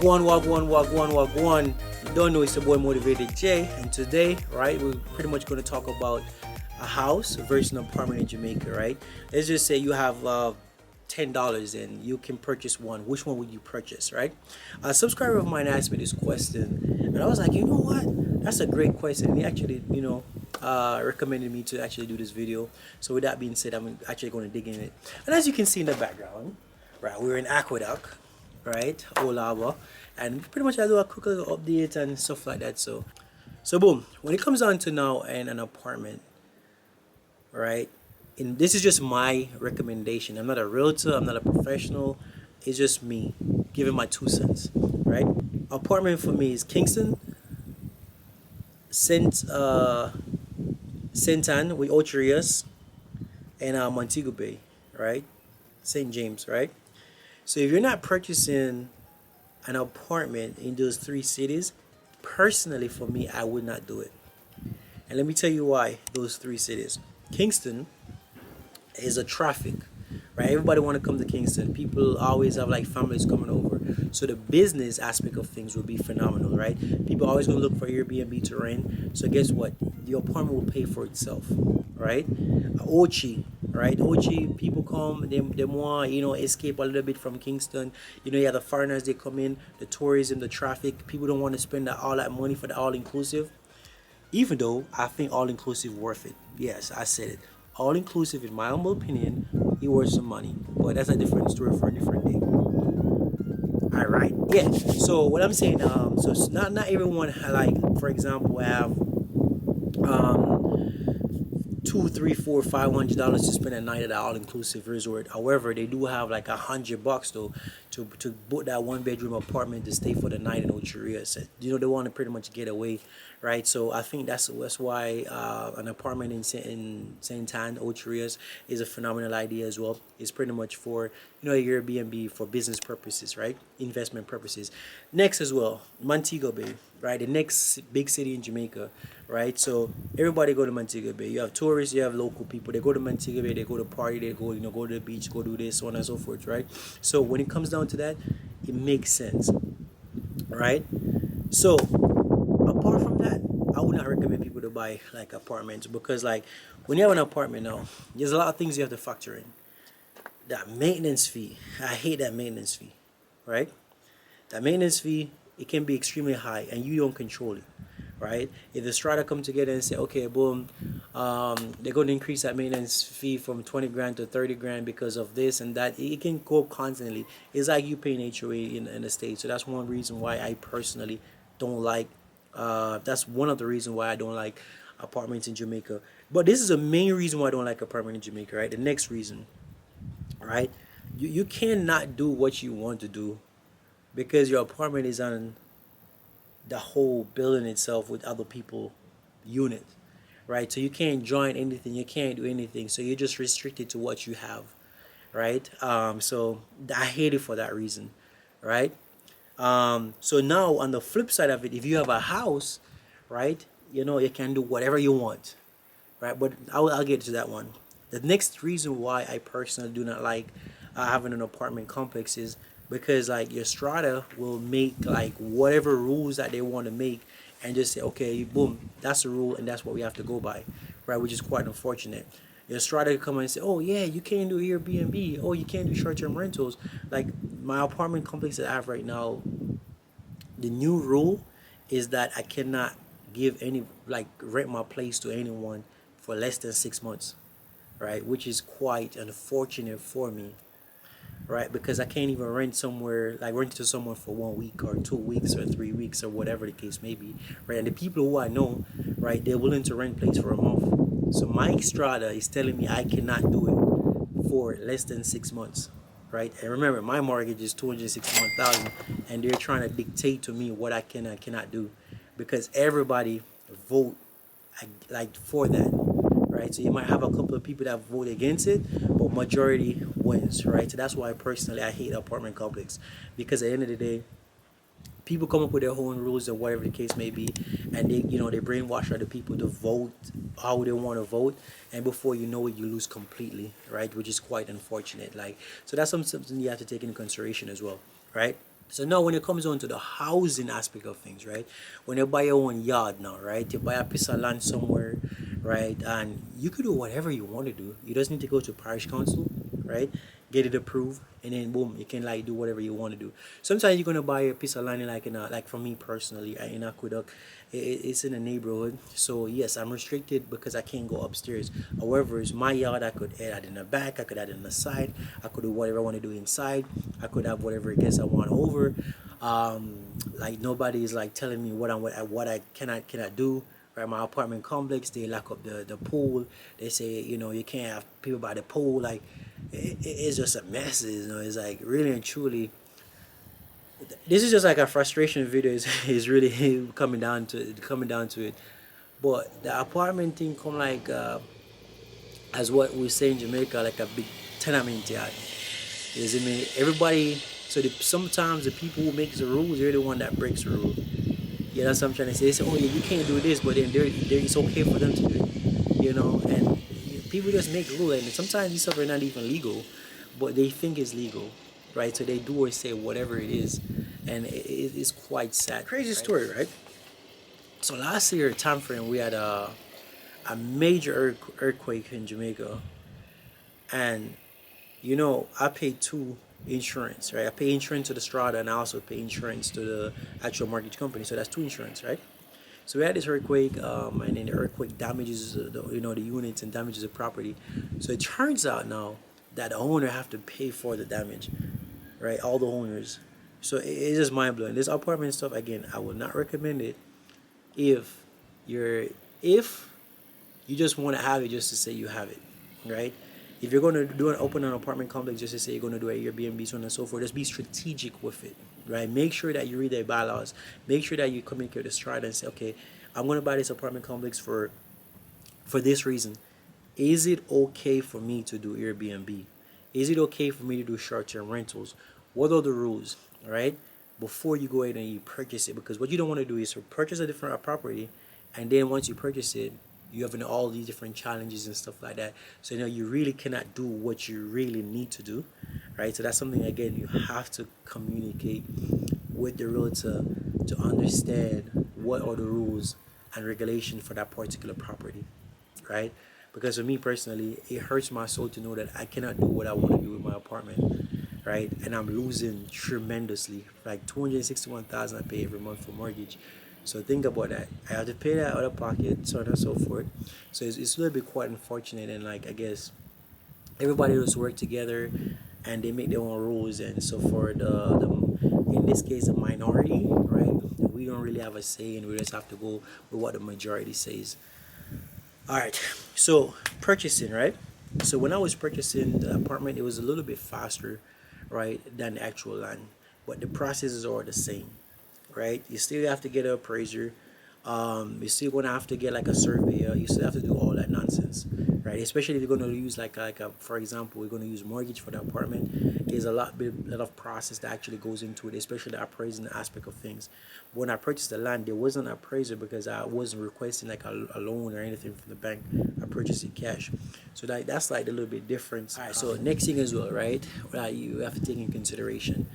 Wagwan. You don't know, it's your boy Motivated J, and today, right, we're pretty much going to talk about a house versus an apartment in Jamaica, right? Let's just say you have $10 and you can purchase one. Which one would you purchase, right? A subscriber of mine asked me this question, and I was like, you know what? That's a great question. He actually, recommended me to actually do this video. So with that being said, I'm actually going to dig in it. And as you can see in the background, right, we're in Aqueduct, right, Olava, and pretty much I do a quick little update and stuff like that. So boom, when it comes down to now and an apartment, right, and this is just my recommendation. I'm not a realtor, I'm not a professional, it's just me giving my 2 cents, right? Apartment for me is Kingston, Saint Anne with Ocherias, and Montego Bay, right? St. James, right? So if you're not purchasing an apartment in those three cities, personally for me, I would not do it. And let me tell you why those three cities. Kingston is a traffic, right? Everybody want to come to Kingston. People always have like families coming over. So the business aspect of things will be phenomenal, right? People are always going to look for Airbnb to rent. So guess what? The apartment will pay for itself, right? Ochi, right? Ochi, people come, they want, escape a little bit from Kingston. You have the foreigners, they come in, the tourism, the traffic. People don't want to spend all that money for the all-inclusive. Even though I think all-inclusive worth it. Yes, I said it. All-inclusive, in my humble opinion, it worth some money. But that's a different story for a different day. All right, yeah. So what I'm saying, so it's not everyone like, for example, have two, three, four, $500 to spend a night at an all-inclusive resort. However, they do have like $100 though to book that one-bedroom apartment to stay for the night in Ocheria. So, they want to pretty much get away, right? So I think that's why an apartment in Saint Anne, Ocherias, is a phenomenal idea as well. It's pretty much for Airbnb for business purposes, right? Investment purposes. Next as well, Montego Bay, right? The next big city in Jamaica, right? So everybody go to Montego Bay. You have tourists, you have local people. They go to Montego Bay, they go to party, they go go to the beach, go do this, so on and so forth, right? So when it comes down to that, it makes sense, right? So apart from that, I would not recommend people to buy like apartments, because like when you have an apartment now, there's a lot of things you have to factor in. That maintenance fee, I hate that maintenance fee, right? That maintenance fee, it can be extremely high and you don't control it, right? If the strata come together and say, okay, boom, they're going to increase that maintenance fee from 20 grand to 30 grand because of this and that, it can go constantly. It's like you paying HOA in the States. So that's one reason why I personally don't like, that's one of the reasons why I don't like apartments in Jamaica. But this is the main reason why I don't like apartment in Jamaica, right? The next reason, right? You cannot do what you want to do because your apartment is on the whole building itself with other people unit, right? So you can't join anything, you can't do anything, so you're just restricted to what you have, right? So I hate it for that reason, right? So now on the flip side of it, if you have a house, right, you can do whatever you want, right? But I'll get to that one. The next reason why I personally do not like having an apartment complex is because like your strata will make like whatever rules that they want to make and just say, okay, boom, that's the rule and that's what we have to go by, right? Which is quite unfortunate. Your strata come and say, oh yeah, you can't do Airbnb, oh you can't do short-term rentals. Like my apartment complex that I have right now, the new rule is that I cannot give any like rent my place to anyone for less than 6 months, right? Which is quite unfortunate for me, right? Because I can't even rent it to someone for 1 week or 2 weeks or 3 weeks or whatever the case may be, right? And the people who I know, right, they're willing to rent place for a month. So my strata is telling me I cannot do it for less than 6 months, right? And remember, my mortgage is 261,000, and they're trying to dictate to me what I can and cannot do, because everybody vote like for that, right? So you might have a couple of people that vote against it, but majority wins, right? So that's why personally I hate apartment complex, because at the end of the day, people come up with their own rules or whatever the case may be, and they brainwash other people to vote how they want to vote, and before you know it, you lose completely, right? Which is quite unfortunate. Like, so that's something you have to take into consideration as well, right? So now when it comes on to the housing aspect of things, right? When you buy your own yard now, right? You buy a piece of land somewhere, right? And you could do whatever you want to do. You just need to go to parish council, right? Get it approved, and then boom, you can like do whatever you want to do. Sometimes you're gonna buy a piece of land like in a, like for me personally in Aqueduct, it's in a neighborhood. So yes, I'm restricted because I can't go upstairs. However, it's my yard. I could add in the back. I could add in the side. I could do whatever I want to do inside. I could have whatever guests I want over. Like nobody is like telling me what I cannot do. Right, my apartment complex, they lock up the pool. They say, you know, you can't have people by the pool. Like it's just a mess. You know, it's like really and truly. This is just like a frustration video. Is really coming down to it. But the apartment thing come like as what we say in Jamaica, like a big tenement yard. Is I mean everybody. So sometimes the people who make the rules, they're the one that breaks the rule. Yeah, that's what I'm trying to say. They say, oh yeah, you can't do this, but then it's okay for them to do it. You know, and people just make rules, and sometimes these stuff are not even legal, but they think it's legal, right? So they do or say whatever it is, and it is quite sad. Crazy story, right? So last year, time frame, we had a major earthquake in Jamaica, and you know, I paid two insurance, right? I pay insurance to the strata, and I also pay insurance to the actual mortgage company. So that's two insurance, right? So we had this earthquake, and then the earthquake damages the units and damages the property. So it turns out now that the owner have to pay for the damage, right? All the owners. So it's just mind blowing. This apartment stuff again, I would not recommend it if you're if you just want to have it just to say you have it, right? If you're going to open an apartment complex just to say you're going to do an Airbnb, so on and so forth, just be strategic with it, right? Make sure that you read their bylaws. Make sure that you communicate with the strata and say, okay, I'm going to buy this apartment complex for this reason. Is it okay for me to do Airbnb? Is it okay for me to do short-term rentals? What are the rules, right? Before you go ahead and you purchase it, because what you don't want to do is to purchase a different property, and then once you purchase it, you have all these different challenges and stuff like that. So you really cannot do what you really need to do, right? So that's something again you have to communicate with the realtor to understand what are the rules and regulation for that particular property, right? Because for me personally, it hurts my soul to know that I cannot do what I want to do with my apartment, right? And I'm losing tremendously, like 261,000 I pay every month for mortgage. So think about that. I have to pay that out of pocket, so on and so forth. So it's a little bit quite unfortunate, and like I guess everybody just work together, and they make their own rules. And so for the in this case the minority, right? We don't really have a say, and we just have to go with what the majority says. All right. So purchasing, right? So when I was purchasing the apartment, it was a little bit faster, right, than the actual land, but the processes are the same, right? You still have to get an appraiser. You're still gonna have to get like a surveyor. You still have to do all that nonsense, right? Especially if you're gonna use like a for example, we're gonna use mortgage for the apartment. There's a lot of process that actually goes into it, especially the appraising aspect of things. When I purchased the land, there wasn't an appraiser because I wasn't requesting like a loan or anything from the bank. I purchased it cash, so that's like a little bit different. All right. So next thing as well, right? You have to take in consideration.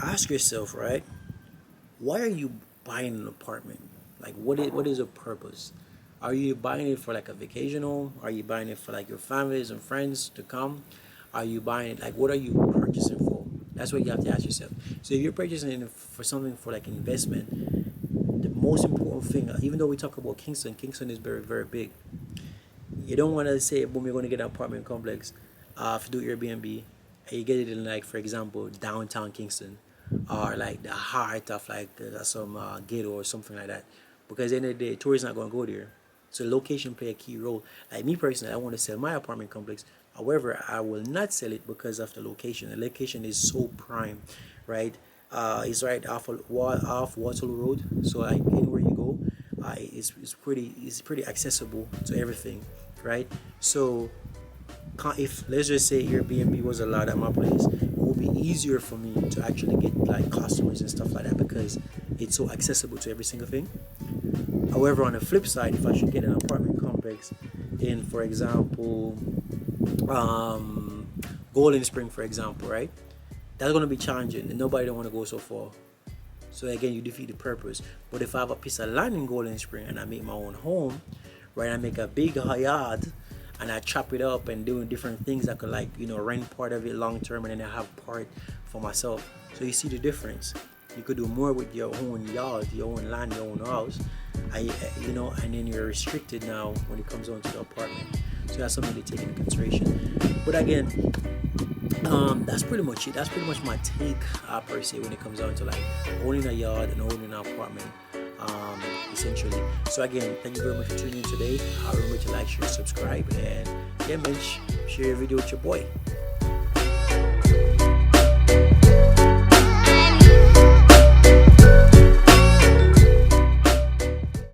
Ask yourself, right? Why are you buying an apartment? Like, what is the purpose? Are you buying it for like a vacation home? Are you buying it for like your families and friends to come? Are you buying it like what are you purchasing for? That's what you have to ask yourself. So if you're purchasing it for something for like investment, the most important thing, even though we talk about Kingston is very very big. You don't want to say, boom, you're going to get an apartment complex, if you do Airbnb, and you get it in like, for example, downtown Kingston, or like the heart of like some ghetto or something like that. Because at the end of the day, tourists not going to go there. So location play a key role. Like me personally, I want to sell my apartment complex. However, I will not sell it because of the location. The location is so prime, right? It's right off Waterloo Road. So like anywhere you go, it's pretty accessible to everything, right? So if let's just say Airbnb was allowed at my place, it would be easier for me to actually get like customers and stuff like that because it's so accessible to every single thing. However, on the flip side, if I should get an apartment complex in, for example, Golden Spring, for example, right? that's gonna be challenging, and nobody don't want to go so far. So again, you defeat the purpose. But if I have a piece of land in Golden Spring and I make my own home, right? I make a big yard and I chop it up and doing different things. I could like rent part of it long term, and then I have part for myself. So you see the difference. You could do more with your own yard, your own land, your own house. And then you're restricted now when it comes on to the apartment. So that's something to take into consideration. But again, that's pretty much it. That's pretty much my take per se when it comes down to like owning a yard and owning an apartment, essentially. So again, thank you very much for tuning in today. Remember to like, share, subscribe, and yeah, man, share your video with your boy.